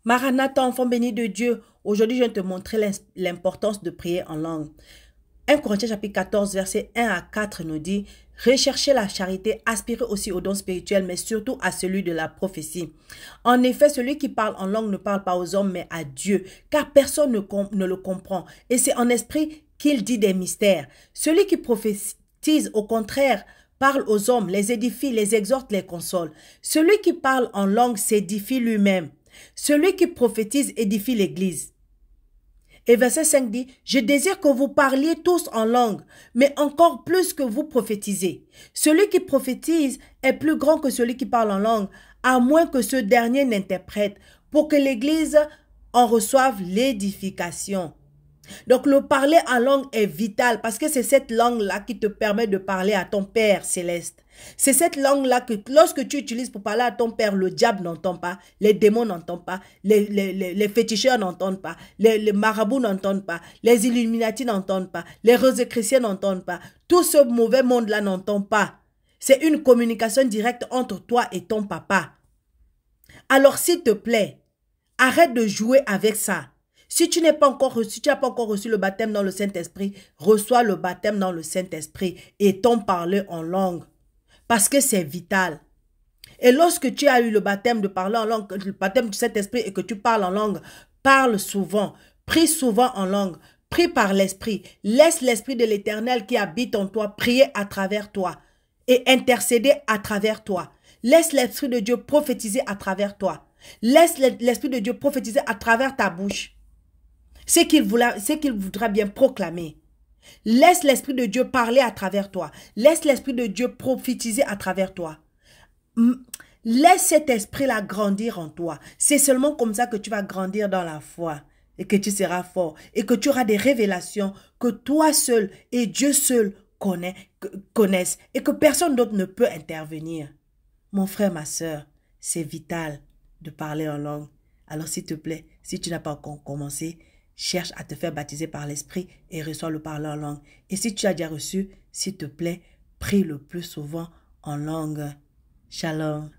Maranatha, enfant béni de Dieu, aujourd'hui je vais te montrer l'importance de prier en langue. 1 Corinthiens chapitre 14, versets 1 à 4 nous dit: recherchez la charité, aspirez aussi aux dons spirituels, mais surtout à celui de la prophétie. En effet, celui qui parle en langue ne parle pas aux hommes, mais à Dieu, car personne ne le comprend. Et c'est en esprit qu'il dit des mystères. Celui qui prophétise, au contraire, parle aux hommes, les édifie, les exhorte, les console. Celui qui parle en langue s'édifie lui-même. Celui qui prophétise édifie l'Église. Et verset 5 dit: je désire que vous parliez tous en langue, mais encore plus que vous prophétisez. Celui qui prophétise est plus grand que celui qui parle en langue, à moins que ce dernier n'interprète, pour que l'Église en reçoive l'édification. Donc le parler en langue est vital parce que c'est cette langue-là qui te permet de parler à ton Père céleste. C'est cette langue-là que lorsque tu utilises pour parler à ton Père, le diable n'entend pas, les démons n'entendent pas, les féticheurs n'entendent pas, les marabouts n'entendent pas, les Illuminati n'entendent pas, les Rosicruciens n'entendent pas. Tout ce mauvais monde-là n'entend pas. C'est une communication directe entre toi et ton papa. Alors s'il te plaît, arrête de jouer avec ça. Si tu n'as pas encore reçu le baptême dans le Saint-Esprit, reçois le baptême dans le Saint-Esprit et t'en parler en langue. Parce que c'est vital. Et lorsque tu as eu le baptême de parler en langue, le baptême du Saint-Esprit et que tu parles en langue, parle souvent, prie souvent en langue, prie par l'Esprit. Laisse l'Esprit de l'Éternel qui habite en toi prier à travers toi et intercéder à travers toi. Laisse l'Esprit de Dieu prophétiser à travers toi. Laisse l'Esprit de Dieu prophétiser à travers ta bouche. C'est qu'il voudra bien proclamer. Laisse l'Esprit de Dieu parler à travers toi. Laisse l'Esprit de Dieu prophétiser à travers toi. Laisse cet esprit-là grandir en toi. C'est seulement comme ça que tu vas grandir dans la foi et que tu seras fort et que tu auras des révélations que toi seul et Dieu seul connaissent et que personne d'autre ne peut intervenir. Mon frère, ma soeur, c'est vital de parler en langue. Alors s'il te plaît, si tu n'as pas encore commencé, cherche à te faire baptiser par l'Esprit et reçois le parler en langue. Et si tu as déjà reçu, s'il te plaît, prie le plus souvent en langue. Shalom.